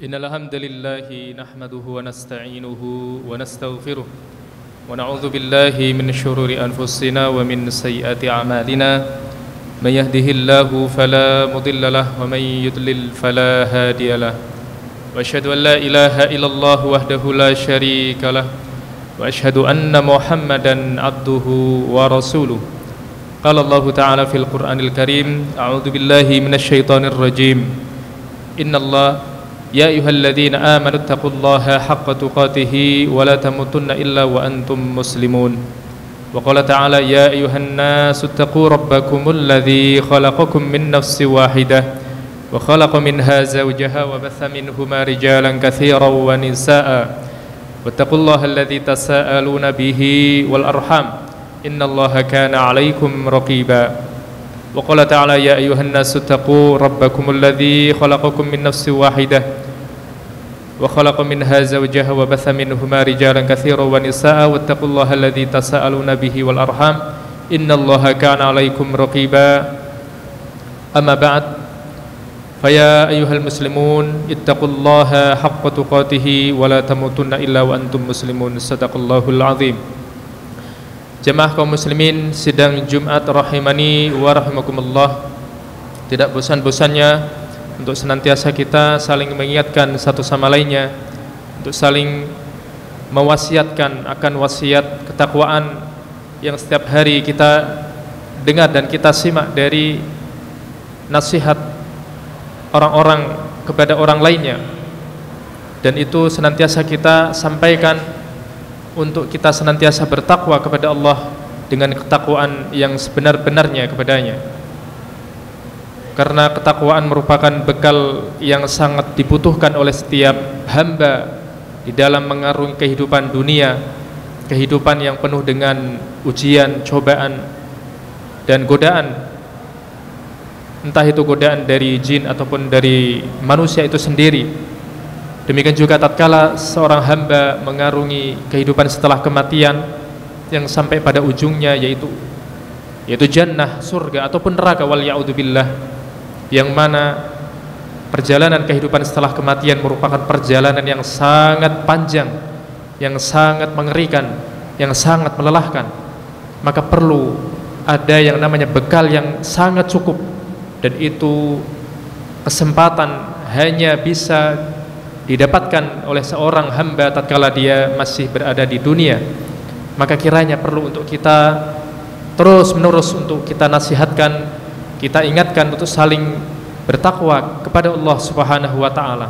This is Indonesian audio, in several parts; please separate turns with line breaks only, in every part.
إن الحمد لله نحمده ونستعينه ونستغفره ونعوذ بالله من شرور أنفسنا ومن سيئات أعمالنا من يهده الله فلا مضل له ومن يضلل فلا هادي له وأشهد أن لا إله إلا الله وحده لا شريك له وأشهد أن محمدا عبده ورسوله قال الله تعالى في القرآن الكريم أعوذ بالله من الشيطان الرجيم إن الله يا أيها الذين آمنوا اتقوا الله حق تقاته ولا تموتن إلا وأنتم مسلمون وقال تعالى يا أيها الناس اتقوا ربكم الذي خلقكم من نفس واحدة وخلق منها زوجها وبث منهما رجالا كثيرا ونساء واتقوا الله الذي تساءلون به والأرحام إن الله كان عليكم رقيبا وقال تعالى يا أيها الناس اتقوا ربكم الذي خلقكم من نفس واحدة وخلق منها زوجها وبث منهما رجالا كثيرا ونساء واتقوا الله الذي تساءلون به والأرحام إن الله كان عليكم رقيبا أما بعد فيا أيها المسلمون اتقوا الله حق تقاته ولا تموتن إلا وأنتم مسلمون صدق الله العظيم. Jemaah kaum muslimin sidang Jumat rahimani wa rahimakumullah, tidak bosan-bosannya untuk senantiasa kita saling mengingatkan satu sama lainnya, untuk saling mewasiatkan akan wasiat ketakwaan yang setiap hari kita dengar dan kita simak dari nasihat orang-orang kepada orang lainnya, dan itu senantiasa kita sampaikan untuk kita senantiasa bertakwa kepada Allah dengan ketakwaan yang sebenar-benarnya kepadanya, karena ketakwaan merupakan bekal yang sangat dibutuhkan oleh setiap hamba di dalam mengarungi kehidupan dunia, kehidupan yang penuh dengan ujian, cobaan dan godaan, entah itu godaan dari jin ataupun dari manusia itu sendiri. Demikian juga tatkala seorang hamba mengarungi kehidupan setelah kematian yang sampai pada ujungnya yaitu jannah, surga ataupun neraka wal ya'udzubillah, yang mana perjalanan kehidupan setelah kematian merupakan perjalanan yang sangat panjang, yang sangat mengerikan, yang sangat melelahkan. Maka perlu ada yang namanya bekal yang sangat cukup, dan itu kesempatan hanya bisa didapatkan oleh seorang hamba tatkala dia masih berada di dunia. Maka kiranya perlu untuk kita terus menerus untuk kita nasihatkan, kita ingatkan untuk saling bertakwa kepada Allah Subhanahu wa taala.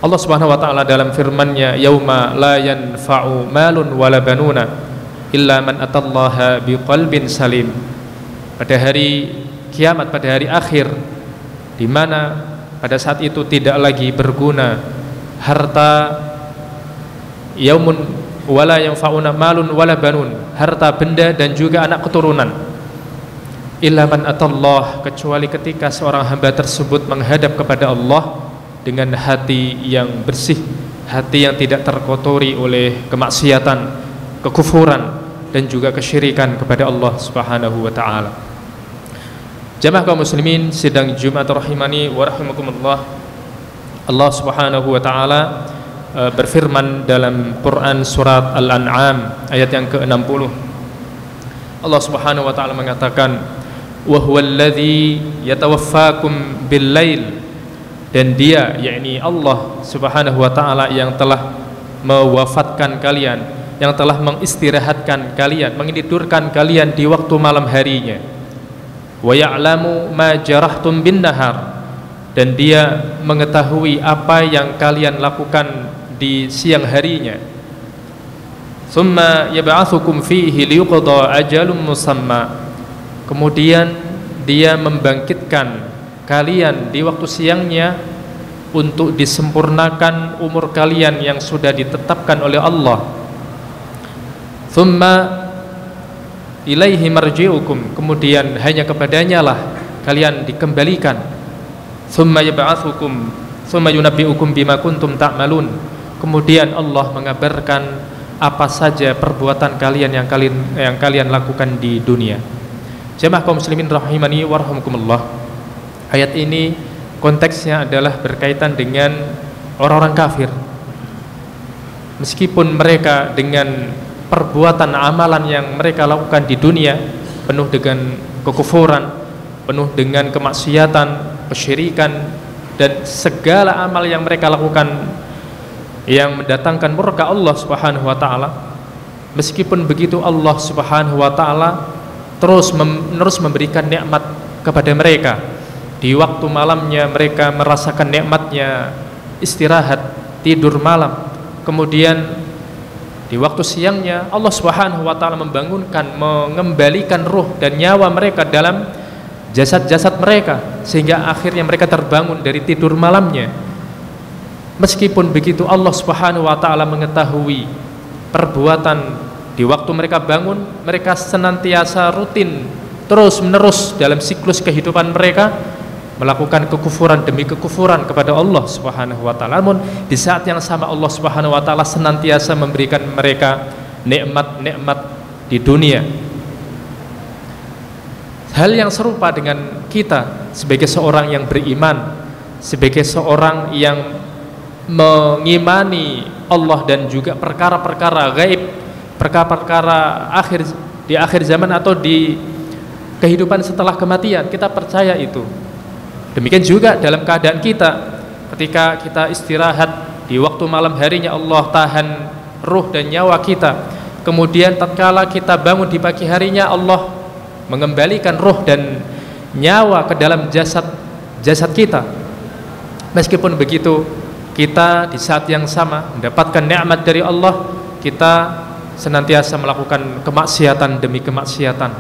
Allah Subhanahu wa taala dalam firman-Nya, yauma la yanfa'u malun wala banuna illa man atallaha biqalbin salim. Pada hari kiamat, pada hari akhir, di mana pada saat itu tidak lagi berguna harta, yaumun wala yanfa'una malun wala banun, harta benda dan juga anak keturunan, illa man atallah, kecuali ketika seorang hamba tersebut menghadap kepada Allah dengan hati yang bersih, hati yang tidak terkotori oleh kemaksiatan, kekufuran dan juga kesyirikan kepada Allah Subhanahu wa taala. Jamaah kaum muslimin sidang Jumat rahimani wa rahimakumullah, Allah Subhanahu wa taala berfirman dalam Quran surat Al-An'am ayat yang ke-60. Allah Subhanahu wa taala mengatakan, wa huwallazi yatawaffakum bil-lail, dan dia yakni Allah Subhanahu wa taala yang telah mewafatkan kalian, yang telah mengistirahatkan kalian, menidurkan kalian di waktu malam harinya. Wa ya'lamu ma jarahtum bin nahar, dan dia mengetahui apa yang kalian lakukan di siang harinya. Tsumma yab'atsukum fihi liyuqda ajalun musamma, kemudian dia membangkitkan kalian di waktu siangnya untuk disempurnakan umur kalian yang sudah ditetapkan oleh Allah. Tsumma ilaihi marji'ukum, kemudian hanya kepadanya lah kalian dikembalikan. Tsumma yab'atsukum tsumma yunabbi'ukum bima kuntum ta'malun, kemudian Allah mengabarkan apa saja perbuatan kalian yang kalian lakukan di dunia. Jemaah kaum muslimin rahimani wa rahimakumullah, ayat ini konteksnya adalah berkaitan dengan orang-orang kafir. Meskipun mereka dengan perbuatan amalan yang mereka lakukan di dunia penuh dengan kekufuran, penuh dengan kemaksiatan, kesyirikan, dan segala amal yang mereka lakukan yang mendatangkan murka Allah Subhanahu wa taala, meskipun begitu Allah Subhanahu wa taala terus memberikan nikmat kepada mereka. Di waktu malamnya mereka merasakan nikmatnya istirahat, tidur malam. Kemudian di waktu siangnya Allah Subhanahu wa taala membangunkan, mengembalikan ruh dan nyawa mereka dalam jasad-jasad mereka, sehingga akhirnya mereka terbangun dari tidur malamnya. Meskipun begitu Allah Subhanahu wa taala mengetahui perbuatan di waktu mereka bangun, mereka senantiasa rutin terus menerus dalam siklus kehidupan mereka melakukan kekufuran demi kekufuran kepada Allah Subhanahu wa taala. Namun di saat yang sama Allah Subhanahu wa taala senantiasa memberikan mereka nikmat-nikmat di dunia. Hal yang serupa dengan kita sebagai seorang yang beriman, sebagai seorang yang mengimani Allah dan juga perkara-perkara gaib, perkara-perkara di akhir zaman atau di kehidupan setelah kematian, kita percaya itu. Demikian juga dalam keadaan kita ketika kita istirahat di waktu malam harinya Allah tahan ruh dan nyawa kita. Kemudian tatkala kita bangun di pagi harinya Allah mengembalikan ruh dan nyawa ke dalam jasad kita. Meskipun begitu, kita di saat yang sama mendapatkan nikmat dari Allah, kita senantiasa melakukan kemaksiatan demi kemaksiatan,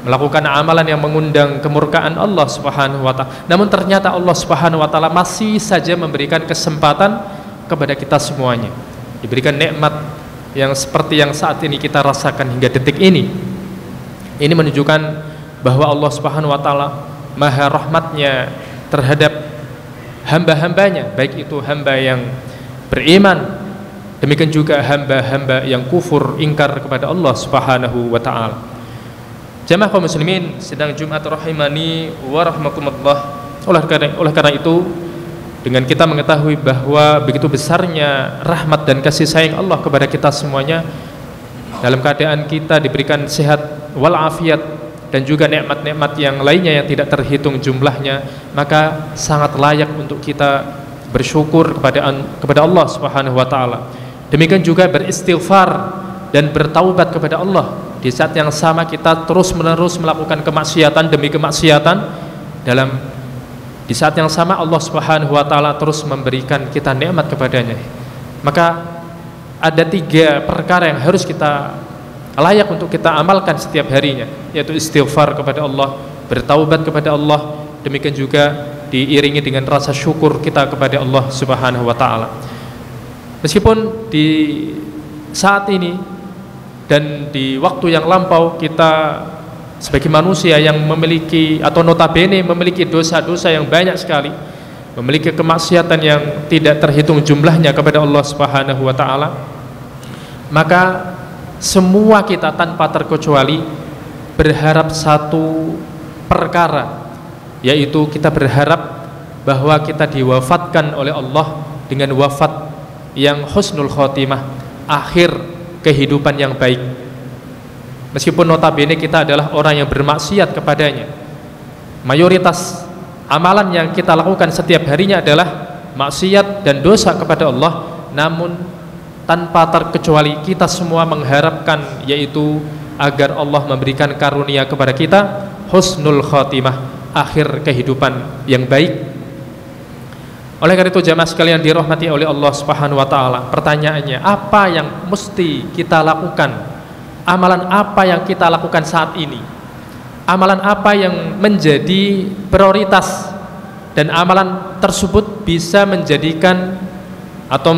melakukan amalan yang mengundang kemurkaan Allah Subhanahu wa taala. Namun ternyata Allah Subhanahu wa taala masih saja memberikan kesempatan kepada kita semuanya, diberikan nikmat yang seperti yang saat ini kita rasakan hingga detik ini. Ini menunjukkan bahwa Allah Subhanahu wa taala maha rahmatnya terhadap hamba-hambanya, baik itu hamba yang beriman, demikian juga hamba-hamba yang kufur, ingkar kepada Allah Subhanahu wa taala. Jamaah kaum muslimin sedang Jumat rahimani wa rahmakumullah. Oleh karena itu, dengan kita mengetahui bahwa begitu besarnya rahmat dan kasih sayang Allah kepada kita semuanya, dalam keadaan kita diberikan sehat walafiat dan juga nikmat-nikmat yang lainnya yang tidak terhitung jumlahnya, maka sangat layak untuk kita bersyukur kepada Allah Subhanahu wa taala. Demikian juga beristighfar dan bertaubat kepada Allah. Di saat yang sama kita terus-menerus melakukan kemaksiatan demi kemaksiatan, di saat yang sama Allah Subhanahu wa taala terus memberikan kita nikmat kepadanya. Maka ada 3 perkara yang harus kita layak untuk kita amalkan setiap harinya, yaitu istighfar kepada Allah, bertaubat kepada Allah, demikian juga diiringi dengan rasa syukur kita kepada Allah Subhanahu wa taala. Meskipun di saat ini dan di waktu yang lampau kita sebagai manusia yang memiliki atau notabene memiliki dosa-dosa yang banyak sekali, memiliki kemaksiatan yang tidak terhitung jumlahnya kepada Allah Subhanahu wa taala, maka semua kita tanpa terkecuali berharap satu perkara, yaitu kita berharap bahwa kita diwafatkan oleh Allah dengan wafat yang husnul khotimah, akhir kehidupan yang baik. Meskipun notabene kita adalah orang yang bermaksiat kepadanya, mayoritas amalan yang kita lakukan setiap harinya adalah maksiat dan dosa kepada Allah, namun tanpa terkecuali kita semua mengharapkan, yaitu agar Allah memberikan karunia kepada kita husnul khotimah, akhir kehidupan yang baik. Oleh karena itu jamaah sekalian dirahmati oleh Allah Subhanahu wa taala, pertanyaannya, apa yang mesti kita lakukan? Amalan apa yang kita lakukan saat ini? Amalan apa yang menjadi prioritas dan amalan tersebut bisa menjadikan atau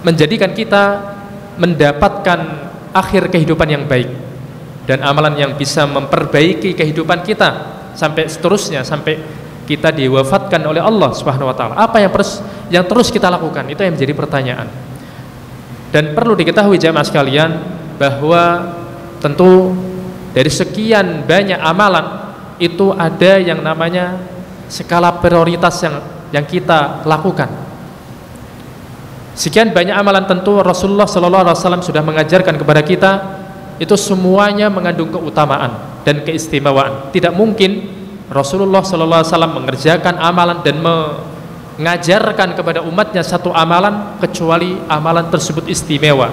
menjadikan kita mendapatkan akhir kehidupan yang baik, dan amalan yang bisa memperbaiki kehidupan kita sampai seterusnya, sampai kita diwafatkan oleh Allah Subhanahu wa taala. Apa yang terus kita lakukan? Itu yang menjadi pertanyaan. Dan perlu diketahui jamaah sekalian bahwa tentu dari sekian banyak amalan itu ada yang namanya skala prioritas yang kita lakukan. Sekian banyak amalan, tentu Rasulullah SAW sudah mengajarkan kepada kita, itu semuanya mengandung keutamaan dan keistimewaan. Tidak mungkin Rasulullah SAW mengerjakan amalan dan mengajarkan kepada umatnya satu amalan kecuali amalan tersebut istimewa.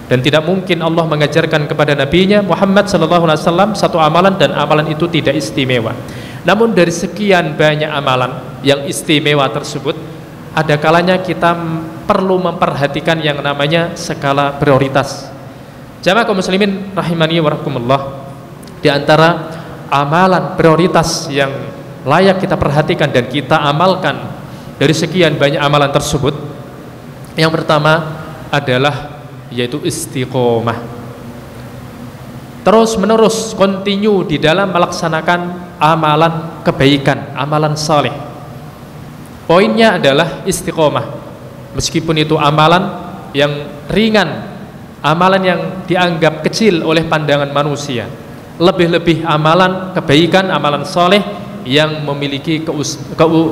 Dan tidak mungkin Allah mengajarkan kepada nabinya Muhammad SAW satu amalan dan amalan itu tidak istimewa. Namun dari sekian banyak amalan yang istimewa tersebut, ada kalanya kita perlu memperhatikan yang namanya skala prioritas. Jamaah kaum muslimin rahimani wa rahimakumullah, di antara amalan prioritas yang layak kita perhatikan dan kita amalkan dari sekian banyak amalan tersebut, yang pertama adalah yaitu istiqomah. Terus menerus continue di dalam melaksanakan amalan kebaikan, amalan saleh. Poinnya adalah istiqomah. Meskipun itu amalan yang ringan, amalan yang dianggap kecil oleh pandangan manusia, lebih-lebih amalan kebaikan, amalan soleh yang memiliki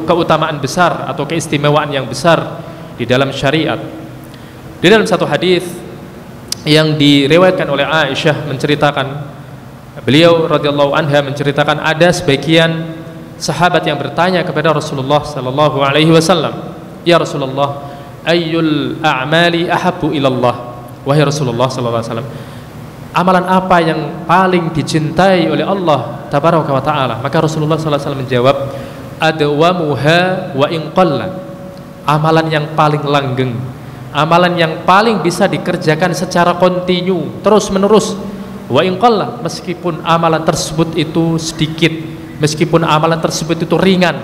keutamaan besar atau keistimewaan yang besar di dalam syariat. Di dalam satu hadis yang diriwayatkan oleh Aisyah menceritakan, beliau radhiyallahu anha menceritakan, ada sebagian sahabat yang bertanya kepada Rasulullah sallallahu alaihi wasallam, "Ya Rasulullah, ayyul a'mali ahabbu ilallah?" Wahai Rasulullah sallallahu alaihi wasallam, amalan apa yang paling dicintai oleh Allah tabaraka wa taala? Maka Rasulullah sallallahu alaihi wasallam menjawab, adwamuha wa in qalla. Amalan yang paling langgeng, amalan yang paling bisa dikerjakan secara kontinu, terus menerus, wa in qalla, meskipun amalan tersebut itu sedikit, meskipun amalan tersebut itu ringan.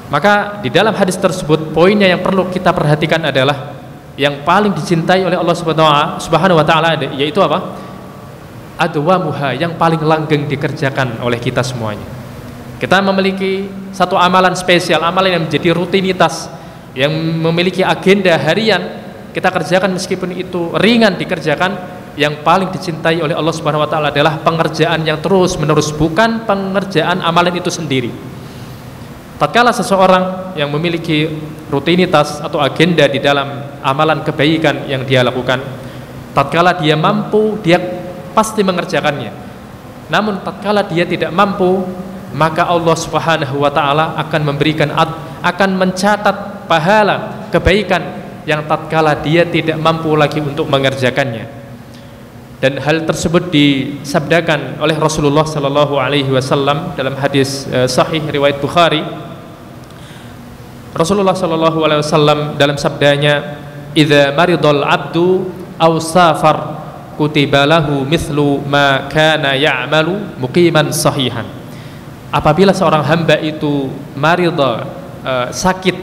Maka di dalam hadis tersebut, poinnya yang perlu kita perhatikan adalah yang paling dicintai oleh Allah Subhanahu wa taala, yaitu apa? Adwamuha, yang paling langgeng dikerjakan oleh kita semuanya. Kita memiliki satu amalan spesial, amalan yang menjadi rutinitas, yang memiliki agenda harian, kita kerjakan meskipun itu ringan dikerjakan. Yang paling dicintai oleh Allah Subhanahu wa taala adalah pengerjaan yang terus menerus, bukan pengerjaan amalan itu sendiri. Tatkala seseorang yang memiliki rutinitas atau agenda di dalam amalan kebaikan yang dia lakukan, tatkala dia mampu, dia pasti mengerjakannya. Namun tatkala dia tidak mampu, maka Allah Subhanahu wa taala akan memberikan, akan mencatat pahala kebaikan yang tatkala dia tidak mampu lagi untuk mengerjakannya. Dan hal tersebut disabdakan oleh Rasulullah sallallahu alaihi wasallam dalam hadis sahih riwayat Bukhari. Rasulullah sallallahu alaihi wasallam dalam sabdanya, "Idza maridal 'abdu aw safar kutiba lahu mithlu ma kana ya'malu muqiman sahihan." Apabila seorang hamba itu marida, sakit,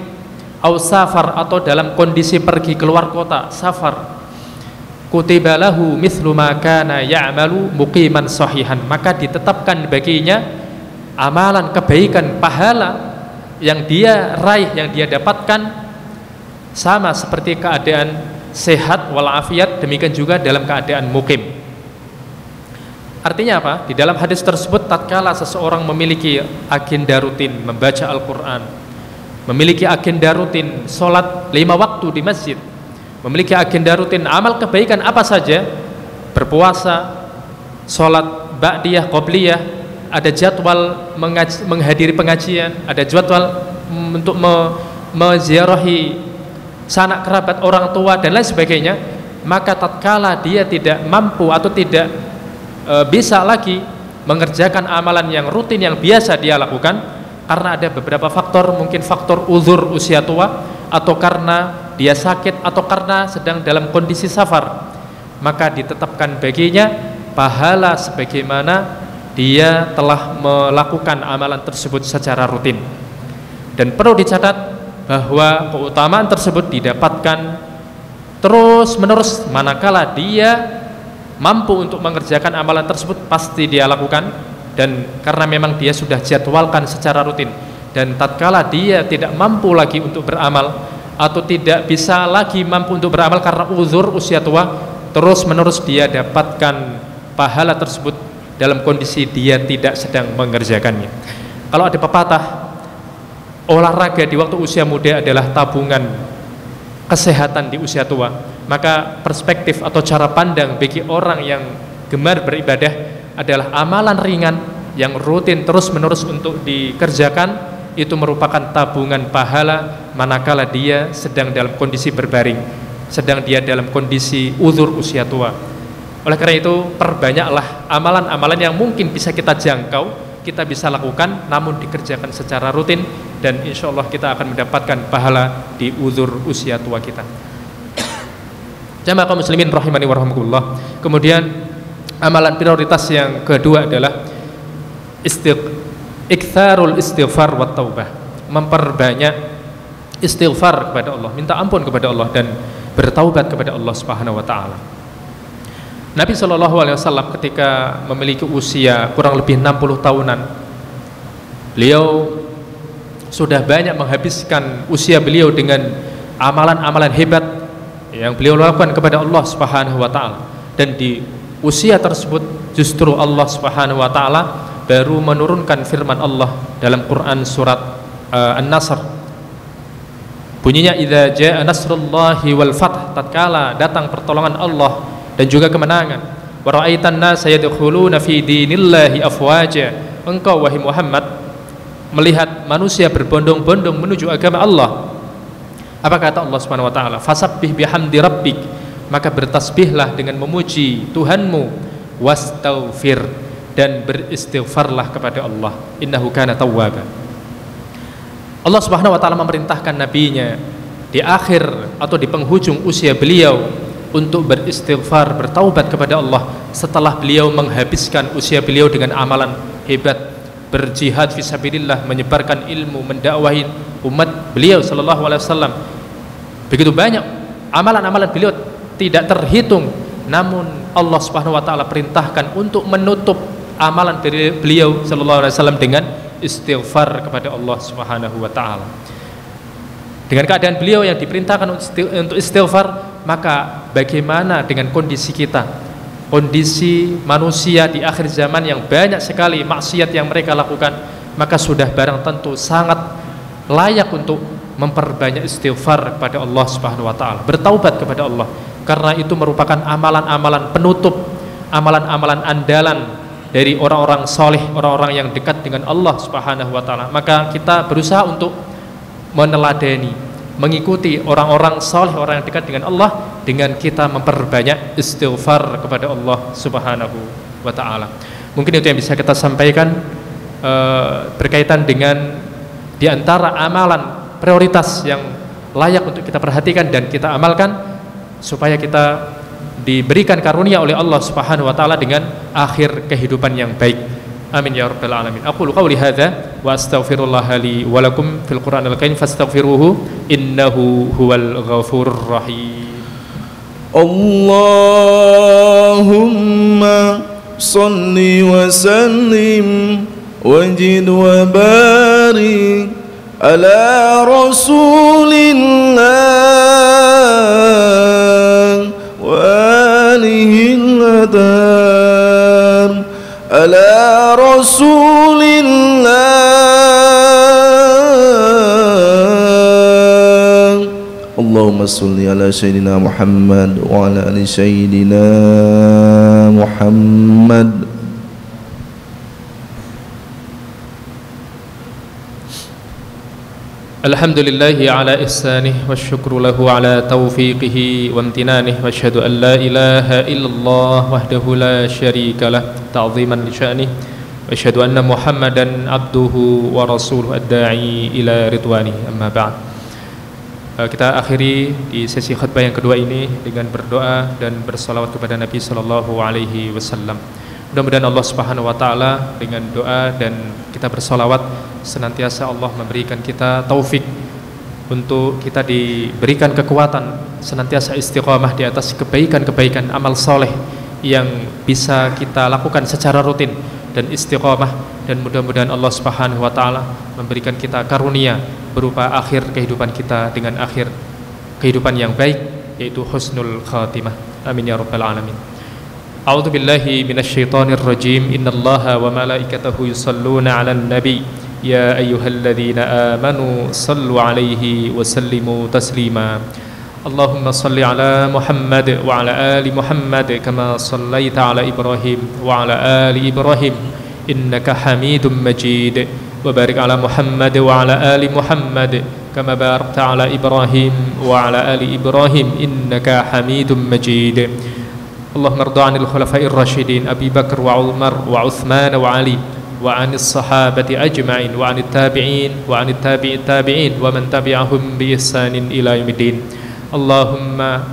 aw safar, atau dalam kondisi pergi keluar kota, safar, kutiba lahu mithlu ma kana ya'malu muqiman sahihan, maka ditetapkan baginya amalan kebaikan, pahala yang dia raih, yang dia dapatkan sama seperti keadaan sehat walafiat, demikian juga dalam keadaan mukim. Artinya apa? Di dalam hadis tersebut, tatkala seseorang memiliki agenda rutin membaca Al-Quran, memiliki agenda rutin sholat 5 waktu di masjid, memiliki agenda rutin amal kebaikan apa saja, berpuasa, sholat ba'diyah, qobliyah, ada jadwal menghadiri pengajian, ada jadwal untuk menziarahi sanak kerabat, orang tua, dan lain sebagainya. Maka tatkala dia tidak mampu atau tidak bisa lagi mengerjakan amalan yang rutin yang biasa dia lakukan, karena ada beberapa faktor, mungkin faktor uzur usia tua, atau karena dia sakit, atau karena sedang dalam kondisi safar, maka ditetapkan baginya pahala sebagaimana dia telah melakukan amalan tersebut secara rutin. Dan perlu dicatat bahwa keutamaan tersebut didapatkan terus menerus manakala dia mampu untuk mengerjakan amalan tersebut, pasti dia lakukan. Dan karena memang dia sudah jadwalkan secara rutin, dan tatkala dia tidak mampu lagi untuk beramal, atau tidak bisa lagi mampu untuk beramal karena uzur usia tua, terus menerus dia dapatkan pahala tersebut dalam kondisi dia tidak sedang mengerjakannya. Kalau ada pepatah, olahraga di waktu usia muda adalah tabungan kesehatan di usia tua, maka perspektif atau cara pandang bagi orang yang gemar beribadah adalah amalan ringan yang rutin terus-menerus untuk dikerjakan, itu merupakan tabungan pahala manakala dia sedang dalam kondisi berbaring, sedang dia dalam kondisi uzur usia tua. Oleh karena itu, perbanyaklah amalan-amalan yang mungkin bisa kita jangkau, kita bisa lakukan, namun dikerjakan secara rutin, dan insya Allah kita akan mendapatkan pahala di uzur usia tua kita. Jamaah kaum muslimin rahimani wa rahimakumullah. Kemudian amalan prioritas yang kedua adalah iktsarul istighfar wa taubah, memperbanyak istighfar kepada Allah, minta ampun kepada Allah dan bertaubat kepada Allah Subhanahu wa taala. Nabi SAW ketika memiliki usia kurang lebih 60 tahunan, beliau sudah banyak menghabiskan usia beliau dengan amalan-amalan hebat yang beliau lakukan kepada Allah Subhanahu wa taala, dan di usia tersebut justru Allah Subhanahu wa taala baru menurunkan firman Allah dalam Quran surat An-Nasr. Bunyinya, idza jaa nasrullahi wal fath, tatkala datang pertolongan Allah dan juga kemenangan. Wa ra'aitan nasa yadkhuluna fi dinillahi afwaja. Engkau wahai Muhammad melihat manusia berbondong-bondong menuju agama Allah. Apa kata Allah Subhanahu wa taala? Fasabbih bihamdi rabbik, maka bertasbihlah dengan memuji Tuhanmu, wastaghfir, dan beristighfarlah kepada Allah, innahu kana tawwaba. Allah Subhanahu wa taala memerintahkan nabinya di akhir atau di penghujung usia beliau untuk beristighfar, bertaubat kepada Allah setelah beliau menghabiskan usia beliau dengan amalan hebat, berjihad fisabilillah, menyebarkan ilmu, mendakwahi umat beliau sallallahu alaihi wasallam. Begitu banyak amalan-amalan beliau tidak terhitung, namun Allah Subhanahu wa taala perintahkan untuk menutup amalan beliau sallallahu alaihi wasallam dengan istighfar kepada Allah Subhanahu wa taala. Dengan keadaan beliau yang diperintahkan untuk istighfar, maka bagaimana dengan kondisi kita? Kondisi manusia di akhir zaman yang banyak sekali maksiat yang mereka lakukan, maka sudah barang tentu sangat layak untuk memperbanyak istighfar kepada Allah Subhanahu wa taala, bertaubat kepada Allah, karena itu merupakan amalan-amalan penutup, amalan-amalan andalan dari orang-orang soleh, orang-orang yang dekat dengan Allah Subhanahu wa taala. Maka kita berusaha untuk meneladani, mengikuti orang-orang soleh, orang yang dekat dengan Allah, dengan kita memperbanyak istighfar kepada Allah Subhanahu wa taala. Mungkin itu yang bisa kita sampaikan berkaitan dengan di antara amalan prioritas yang layak untuk kita perhatikan dan kita amalkan supaya kita diberikan karunia oleh Allah Subhanahu wa taala dengan akhir kehidupan yang baik. Amin ya rabbal alamin. Aqulu qawli hadza wa astaghfirullaha li wa lakum fil Qur'anil karim fastaghfiruhu innahu huwal ghafurur rahim.
Allahumma shalli wa sallim wajid wa barik ala rasulillah ala rasulillah. Allahumma salli ala sayyidina Muhammad wa ala ali sayyidina Muhammad.
Alhamdulillahi ala ihsanih wa syukru lahu ala taufiqihi wa amtinanih, wa asyhadu an la ilaha illallah wahdahu la syarika lah ta'ziman li sya'nih, wa asyhadu anna Muhammadan abduhu wa rasuluhu ad-da'i ila ridwani, amma ba'd. Kita akhiri di sesi khutbah yang kedua ini dengan berdoa dan bersalawat kepada Nabi sallallahu alaihi wasallam. Mudah-mudahan Allah Subhanahu wa taala dengan doa dan kita bersolawat senantiasa Allah memberikan kita taufik untuk kita diberikan kekuatan senantiasa istiqamah di atas kebaikan-kebaikan amal soleh yang bisa kita lakukan secara rutin dan istiqamah, dan mudah-mudahan Allah Subhanahu wa taala memberikan kita karunia berupa akhir kehidupan kita dengan akhir kehidupan yang baik, yaitu husnul khatimah. Amin ya rabbal alamin. A'udzu billahi minasyaitonir rajim. Innallaha wa malaikatahu yusholluna 'alan nabi. Ya ayyuhalladzina amanu shallu 'alaihi wa sallimu taslima. Allahumma shalli 'ala Muhammad wa 'ala ali Muhammad kama shallaita 'ala Ibrahim wa 'ala ali Ibrahim innaka Hamidum Majid. Wa barik 'ala Muhammad wa 'ala ali Muhammad kama barakta 'ala Ibrahim wa 'ala ali Ibrahim innaka Hamidum Majid. Allahumma rda 'anil khulafa'ir rasyidin Abi Bakar wa Umar wa Uthman wa Ali wa 'anis sahabati ajma'in wa 'anit tabi'in wa 'anit tabi'it tabi'in wa man tabi'ahum bi ihsanin ila yaumiddin. Allahumma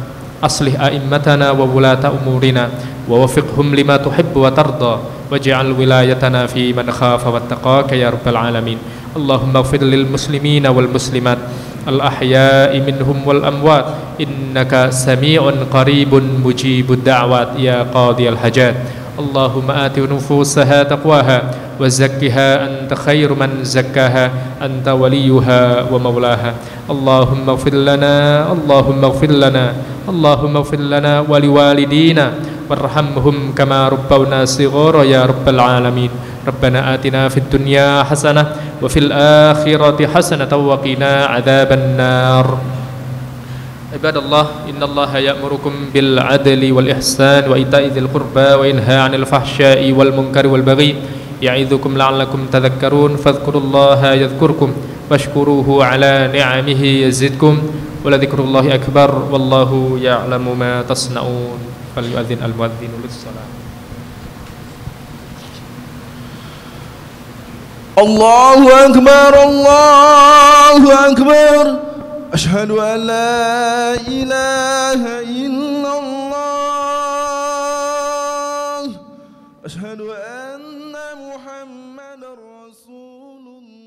aslih a'immatana wa wulata umurina wa wafiqhum lima tuhibbu wa tarda waj'al wilayatana fi man khafa wattaqaka ya rabbal alamin. Allahumma ighfir lil muslimina wal muslimat al ahya'i minhum wal amwat innaka sami'un qaribun mujibud da'wat ya qadiyal hajat. Allahumma ati nufusaha taqwaha wa zakkiha anta khairu man zakkaha anta waliyuha wa maulaha. Allahumma ighfir lana Allahumma ighfir lana Allahumma ighfir lana wa liwalidina warhamhum kama rabbawna shighara ya rabbal alamin. Rabbana atina fid dunya hasanah wa fil akhirati hasanah wa qina adzaban nar. Ibadallah, innallaha ya'murukum bil adli wal ihsan wa ita'i dzil qurba wa yanha 'anil fahsya'i wal munkari wal baghi ya'idzukum la'allakum tadhakkarun. Fadhkurullaha yadhkurkum washkuruhu 'ala ni'amihi yazidkum wa la dzikrullahi akbar wallahu ya'lamu ma tasna'un. Falyu'adzin al-mu'adzinu lis-shalah.
Allahu akbar, Allahu akbar. Asyhadu an la ilaha illallah. Asyhadu anna Muhammadar Rasulullah.